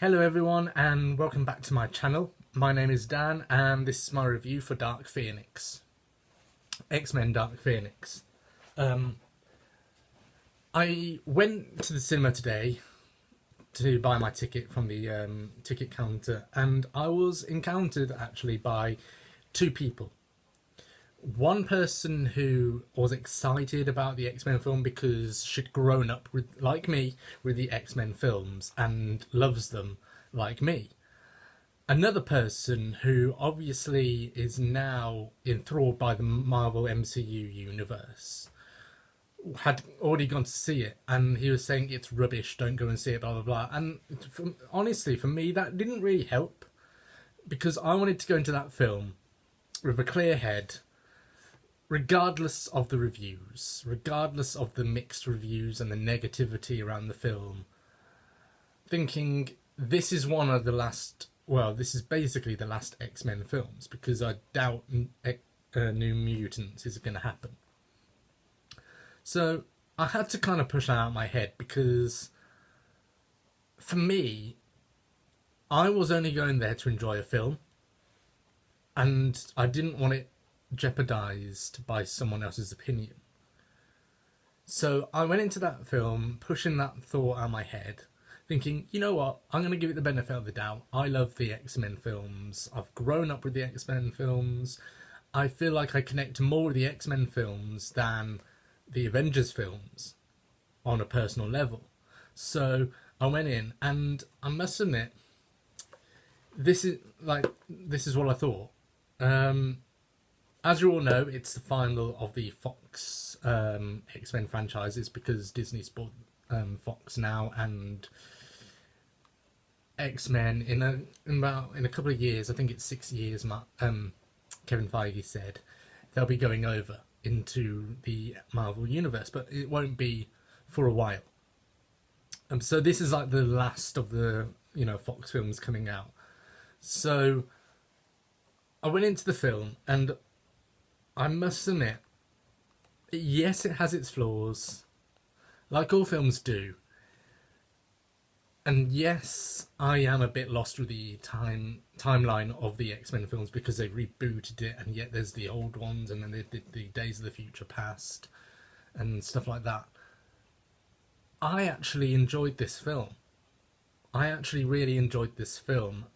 Hello everyone and welcome back to my channel. My name is Dan and this is my review for Dark Phoenix. X-Men Dark Phoenix. I went to the cinema today to buy my ticket from the ticket counter, and I was encountered actually by two people. One person who was excited about the X-Men film because she'd grown up with, like me, with the X-Men films and loves them like me. Another person who obviously is now enthralled by the Marvel MCU universe had already gone to see it, and he was saying it's rubbish, don't go and see it, blah blah blah. And honestly, for me, that didn't really help, because I wanted to go into that film with a clear head, regardless of the reviews, regardless of the mixed reviews and the negativity around the film, thinking this is one of the last, well, this is basically the last X-Men films, because I doubt New Mutants is going to happen. So I had to kind of push that out of my head, because for me, I was only going there to enjoy a film, and I didn't want it jeopardized by someone else's opinion. So I went into that film pushing that thought out of my head, thinking, you know what, I'm going to give it the benefit of the doubt. I love the X-Men films. I've grown up with the X-Men films. I feel like I connect more with the X-Men films than the Avengers films on a personal level. So I went in, and I must admit, this is what I thought. As you all know, it's the final of the Fox X-Men franchises, because Disney's bought Fox now, and X-Men in a couple of years, I think it's 6 years, Kevin Feige said, they'll be going over into the Marvel universe, but it won't be for a while. So this is like the last of the Fox films coming out. So I went into the film, and I must admit, yes, it has its flaws, like all films do. And yes, I am a bit lost with the timeline of the X-Men films, because they rebooted it, and yet there's the old ones, and then they did the Days of the Future Past and stuff like that. I actually enjoyed this film. I actually really enjoyed this film.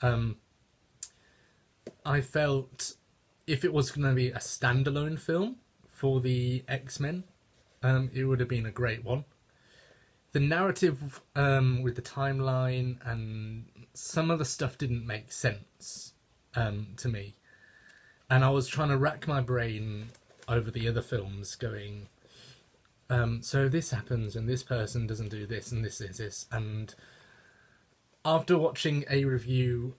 I felt if it was going to be a standalone film for the X-Men, it would have been a great one. The narrative with the timeline and some of the stuff didn't make sense to me. And I was trying to rack my brain over the other films going, so this happens and this person doesn't do this and this is this. And after watching a review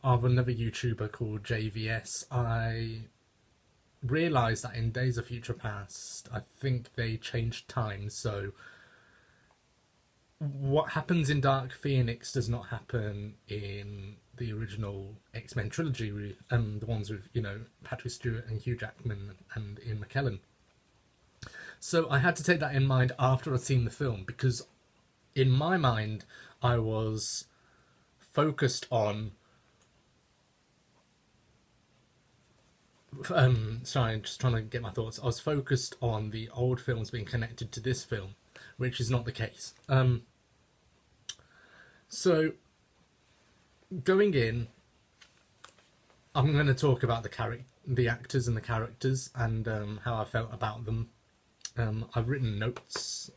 of another YouTuber called JVS, I realised that in Days of Future Past, I think they changed time, so what happens in Dark Phoenix does not happen in the original X-Men trilogy, the ones with, Patrick Stewart and Hugh Jackman and Ian McKellen. So I had to take that in mind after I'd seen the film, because in my mind I was focused on sorry, I'm just trying to get my thoughts. I was focused on the old films being connected to this film, which is not the case. So going in, I'm going to talk about the actors and the characters, and how I felt about them. I've written notes.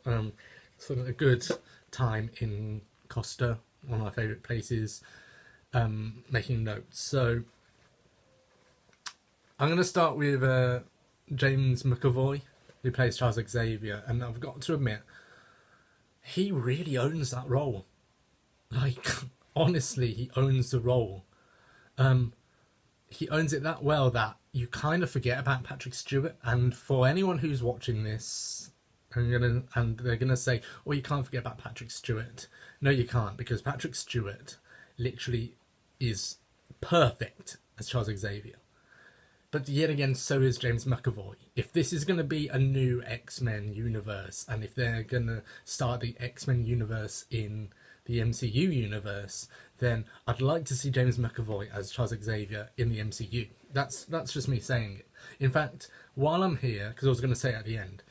Sort of a good time in Costa, one of my favourite places, making notes. So I'm going to start with James McAvoy, who plays Charles Xavier, and I've got to admit, he really owns that role. Like, honestly, he owns the role. He owns it that well that you kind of forget about Patrick Stewart. And for anyone who's watching this, and they're gonna say, "Oh, you can't forget about Patrick Stewart." No, you can't, because Patrick Stewart literally is perfect as Charles Xavier. But yet again, so is James McAvoy. If this is going to be a new X-Men universe, and if they're going to start the X-Men universe in the MCU universe, then I'd like to see James McAvoy as Charles Xavier in the MCU. That's just me saying it. In fact, while I'm here, because I was going to say at the end,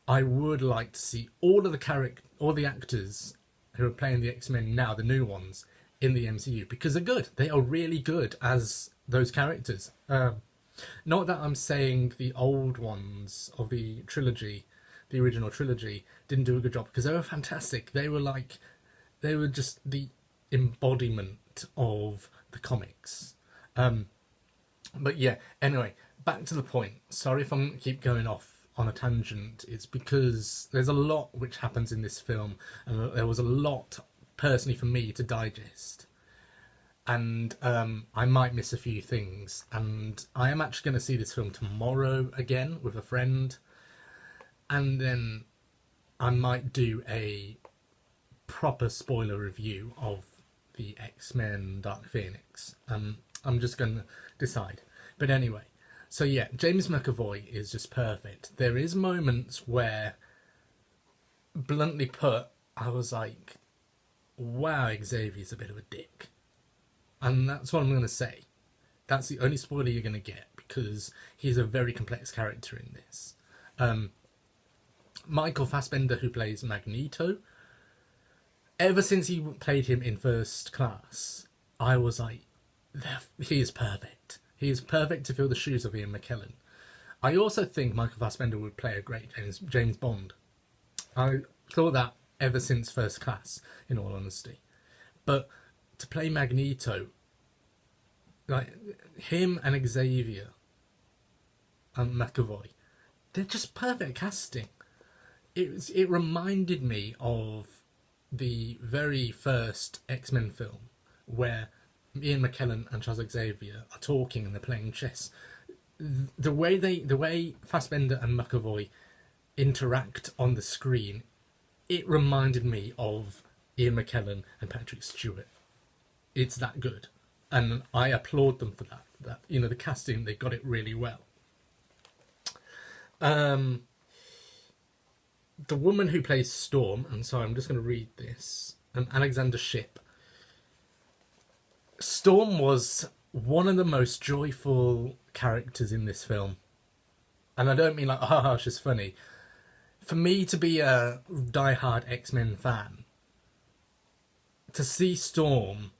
I would like to see all the actors who are playing the X-Men now, the new ones, in the MCU, because they're good. They are really good as those characters. Not that I'm saying the old ones of the trilogy, the original trilogy, didn't do a good job, because they were fantastic. They were just the embodiment of the comics. But yeah, anyway, back to the point. Sorry if I keep going off on a tangent. It's because there's a lot which happens in this film, and there was a lot, personally, for me to digest. And I might miss a few things. And I am actually going to see this film tomorrow again with a friend. And then I might do a proper spoiler review of the X-Men Dark Phoenix. I'm just going to decide. But anyway, so yeah, James McAvoy is just perfect. There is moments where, bluntly put, I was like, wow, Xavier's a bit of a dick. And that's what I'm going to say. That's the only spoiler you're going to get, because he's a very complex character in this. Michael Fassbender, who plays Magneto, ever since he played him in First Class, I was like, he is perfect. He is perfect to fill the shoes of Ian McKellen. I also think Michael Fassbender would play a great James Bond. I thought that ever since First Class, in all honesty. But to play Magneto, like him and Xavier and McAvoy, they're just perfect casting. It reminded me of the very first X-Men film, where Ian McKellen and Charles Xavier are talking and they're playing chess. The way Fassbender and McAvoy interact on the screen, it reminded me of Ian McKellen and Patrick Stewart. It's that good, and I applaud them for that. That, you know, the casting, they got it really well. The woman who plays Storm, and sorry, I'm just going to read this, Alexander Shipp. Storm was one of the most joyful characters in this film. And I don't mean like, haha, she's funny. For me to be a diehard X-Men fan, to see Storm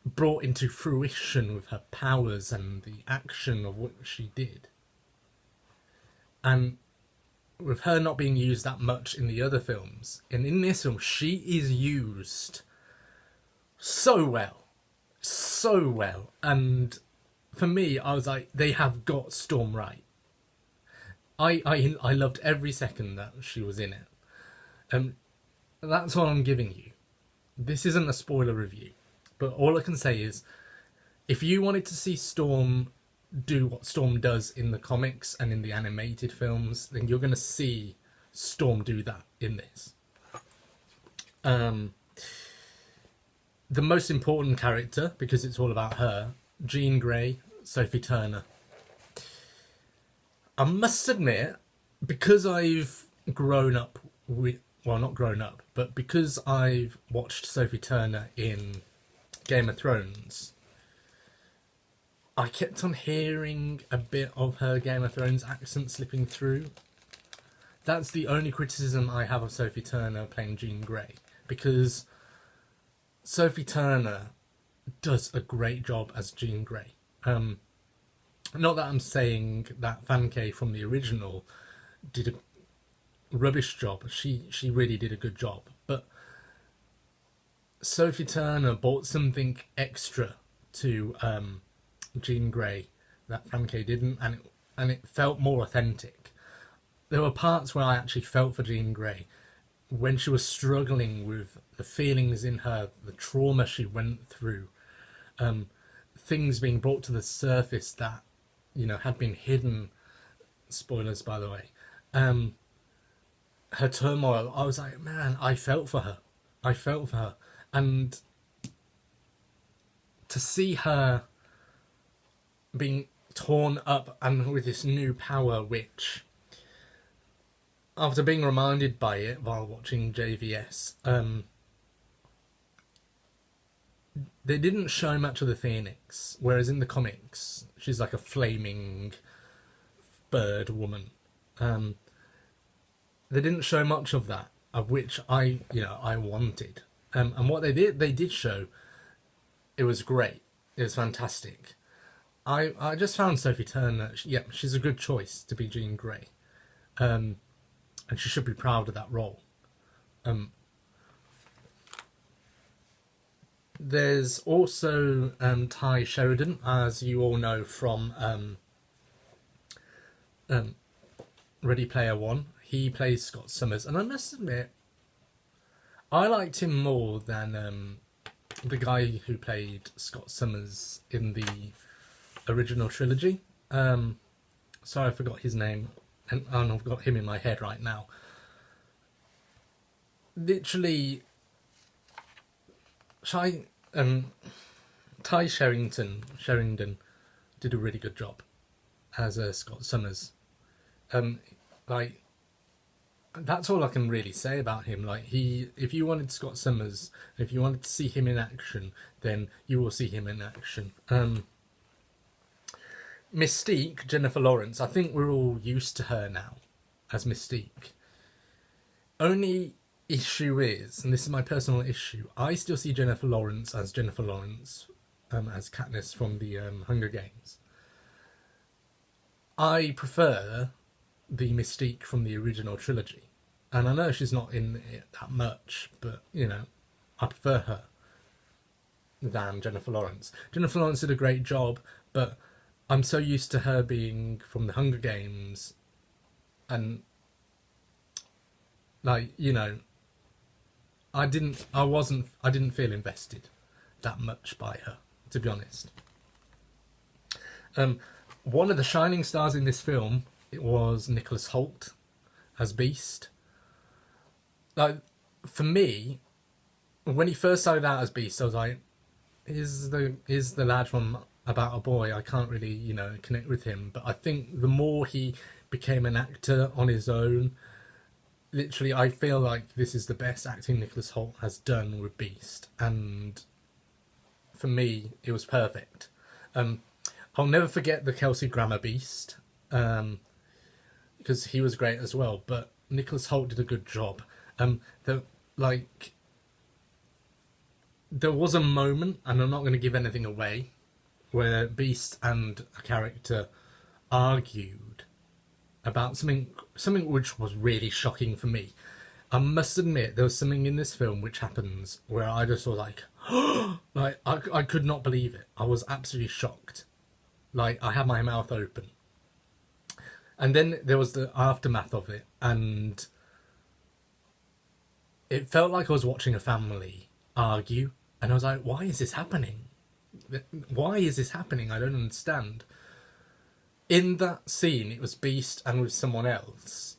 brought into fruition with her powers and the action of what she did, and with her not being used that much in the other films, and in this film she is used so well, and for me, I was like, they have got Storm right. I loved every second that she was in it. That's what I'm giving you. This isn't a spoiler review, but all I can say is, if you wanted to see Storm do what Storm does in the comics and in the animated films, then you're going to see Storm do that in this. The most important character, because it's all about her, Jean Grey, Sophie Turner. I must admit, because I've grown up with, well, not grown up, but because I've watched Sophie Turner in Game of Thrones, I kept on hearing a bit of her Game of Thrones accent slipping through. That's the only criticism I have of Sophie Turner playing Jean Grey, because Sophie Turner does a great job as Jean Grey. Not that I'm saying that Famke from the original did a rubbish job. She really did a good job. But Sophie Turner brought something extra to Jean Grey that Famke didn't, and it felt more authentic. There were parts where I actually felt for Jean Grey when she was struggling with the feelings in her, the trauma she went through, things being brought to the surface that, you know, had been hidden. Spoilers, by the way. Her turmoil. I was like, man, I felt for her. And to see her being torn up and with this new power, which, after being reminded by it while watching JVS, they didn't show much of the Phoenix, whereas in the comics she's like a flaming bird woman. They didn't show much of that, of which I wanted. And what they did show, it was great. It was fantastic. I just found Sophie Turner, she's a good choice to be Jean Grey. And she should be proud of that role. There's also Ty Sheridan, as you all know from Ready Player One. He plays Scott Summers, and I must admit, I liked him more than the guy who played Scott Summers in the original trilogy. Sorry, I forgot his name, and I've got him in my head right now. Literally, Ty Sheridan did a really good job as Scott Summers. Like, that's all I can really say about him. Like, if you wanted Scott Summers, if you wanted to see him in action, then you will see him in action. Mystique, Jennifer Lawrence, I think we're all used to her now as Mystique. Only issue is, and this is my personal issue, I still see Jennifer Lawrence as Jennifer Lawrence, as Katniss from the Hunger Games. I prefer the Mystique from the original trilogy, and I know she's not in it that much, but I prefer her than Jennifer Lawrence. Jennifer Lawrence did a great job, but I'm so used to her being from the Hunger Games, and I didn't feel invested that much by her, to be honest. One of the shining stars in this film, it was Nicholas Hoult as Beast. Like, for me, when he first started out as Beast, I was like, is the lad from About a Boy? I can't really, connect with him. But I think the more he became an actor on his own, literally, I feel like this is the best acting Nicholas Hoult has done with Beast. And for me, it was perfect. I'll never forget the Kelsey Grammer Beast, because he was great as well. But Nicholas Hoult did a good job. There was a moment, and I'm not going to give anything away, where Beast and a character argued about something which was really shocking for me. I must admit, there was something in this film which happens where I just was like, I could not believe it. I was absolutely shocked. Like, I had my mouth open. And then there was the aftermath of it, and it felt like I was watching a family argue, and I was like, why is this happening? Why is this happening? I don't understand. In that scene, it was Beast and with someone else.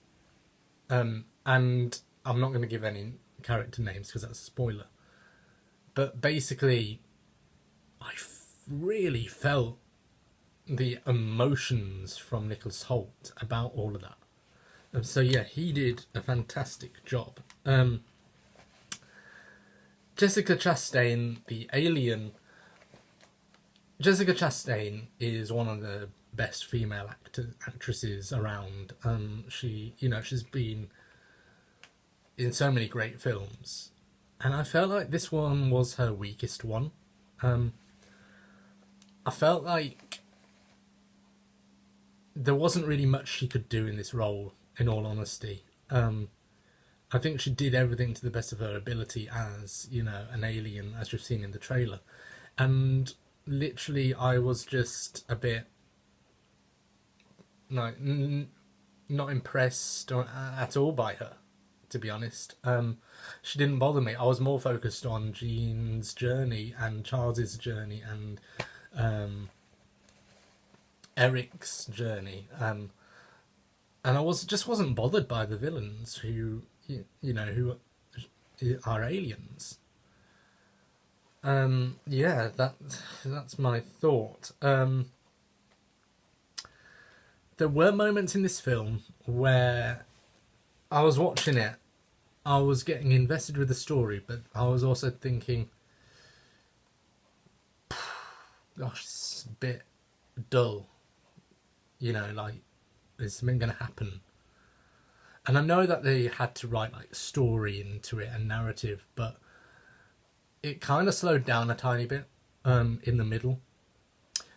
And I'm not going to give any character names because that's a spoiler. But basically, I really felt the emotions from Nicholas Hoult about all of that. And so yeah, he did a fantastic job. Jessica Chastain, the alien. Jessica Chastain is one of the best female actresses around. She's been in so many great films, and I felt like this one was her weakest one. I felt like there wasn't really much she could do in this role, in all honesty. I think she did everything to the best of her ability as, an alien, as you've seen in the trailer. And literally, I was just a bit, not impressed at all by her, to be honest. She didn't bother me. I was more focused on Jean's journey and Charles's journey and Eric's journey, and I wasn't bothered by the villains who are aliens. That's my thought. There were moments in this film where I was watching it, I was getting invested with the story, but I was also thinking, gosh, it's a bit dull. Like, there's something going to happen. And I know that they had to write like story into it and narrative, but it kind of slowed down a tiny bit in the middle.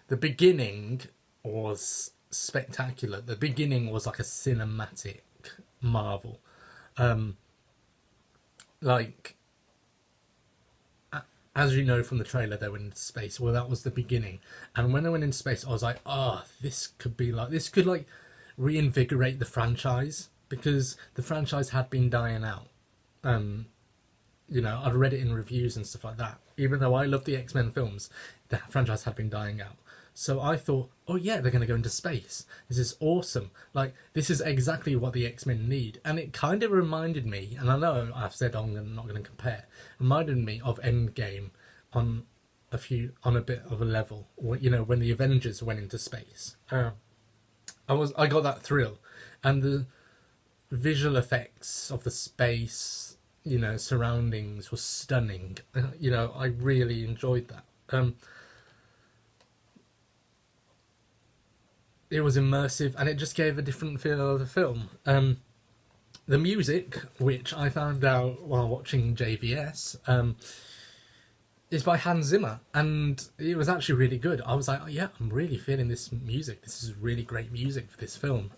The beginning was spectacular. The beginning was like a cinematic marvel. Like, as you know from the trailer, they went into space. Well, that was the beginning. And when they went into space, I was like, oh, this could like reinvigorate the franchise, because the franchise had been dying out. I'd read it in reviews and stuff like that. Even though I love the X-Men films, the franchise had been dying out. So I thought, oh yeah, they're going to go into space. This is awesome. Like, this is exactly what the X-Men need. And it kind of reminded me, and I know I've said I'm not going to compare, reminded me of Endgame on a bit of a level. When the Avengers went into space. I got that thrill. And the visual effects of the space, surroundings was stunning. I really enjoyed that. It was immersive, and it just gave a different feel of the film. The music, which I found out while watching JVS, is by Hans Zimmer, and it was actually really good. I was like, oh, yeah, I'm really feeling this music. This is really great music for this film.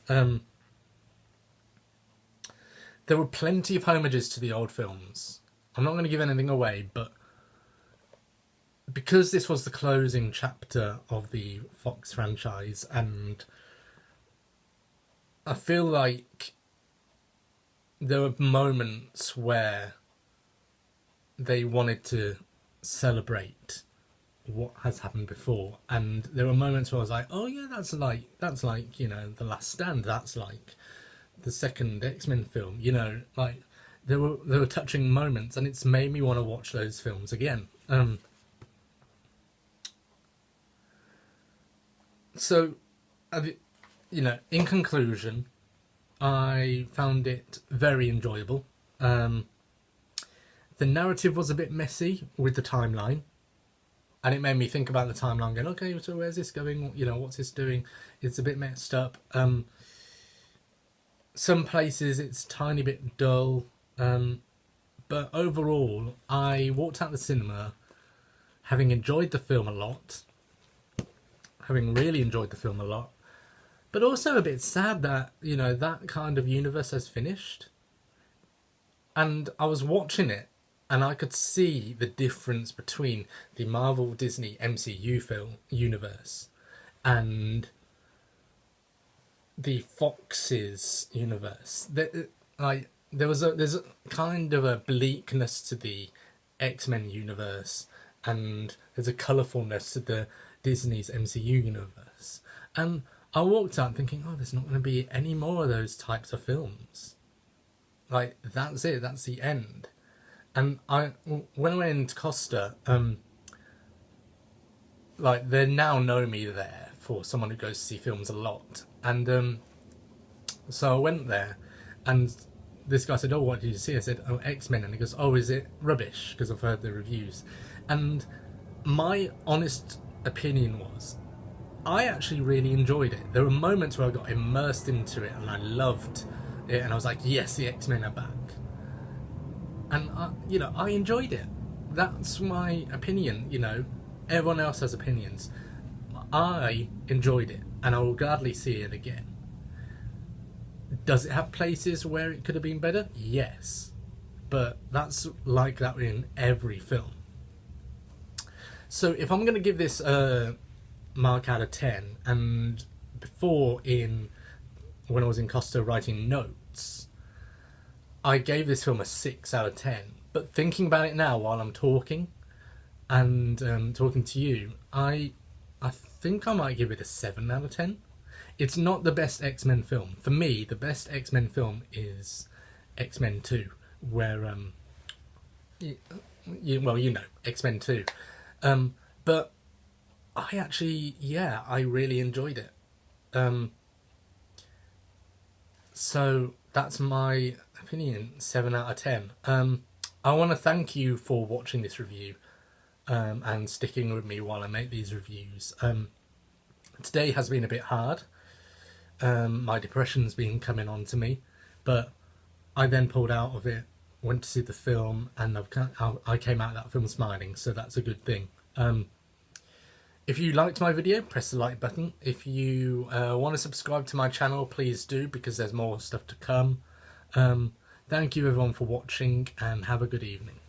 There were plenty of homages to the old films. I'm not going to give anything away, but because this was the closing chapter of the Fox franchise, and I feel like there were moments where they wanted to celebrate what has happened before, and there were moments where I was like, oh yeah, that's like The Last Stand, that's like the second X-Men film, like there were touching moments, and it's made me want to watch those films again. So, in conclusion, I found it very enjoyable. The narrative was a bit messy with the timeline, and it made me think about the timeline, going, okay, so where's this going? What's this doing? It's a bit messed up. Some places it's a tiny bit dull, but overall, I walked out the cinema having enjoyed the film a lot. Having really enjoyed the film a lot, but also a bit sad that that kind of universe has finished. And I was watching it, and I could see the difference between the Marvel Disney MCU film universe and the Fox's universe. There's a kind of a bleakness to the X-Men universe, and there's a colourfulness to the Disney's MCU universe. And I walked out thinking, oh, there's not going to be any more of those types of films. Like, that's it, that's the end. And when I went into Costa, like, they now know me there for someone who goes to see films a lot. And so I went there, and this guy said, oh, what did you see? I said, oh, X-Men. And he goes, oh, is it rubbish? Because I've heard the reviews. And my honest opinion was, I actually really enjoyed it. There were moments where I got immersed into it, and I loved it, and I was like, yes, the X-Men are back. And I enjoyed it. That's my opinion. Everyone else has opinions. I enjoyed it, and I will gladly see it again. Does it have places where it could have been better? Yes, but that's like that in every film. So if I'm going to give this a mark out of 10, and before, when I was in Costa writing notes, I gave this film a 6 out of 10. But thinking about it now while I'm talking, and talking to you, I think I might give it a 7 out of 10. It's not the best X-Men film. For me, the best X-Men film is X-Men 2, where, X-Men 2. But I really enjoyed it. So that's my opinion, 7 out of 10. I want to thank you for watching this review. and sticking with me while I make these reviews. Today has been a bit hard. My depression's been coming on to me, but I then pulled out of it, went to see the film, and I came out of that film smiling, so that's a good thing. If you liked my video, press the like button. If you want to subscribe to my channel, please do, because there's more stuff to come. Thank you everyone for watching, and have a good evening.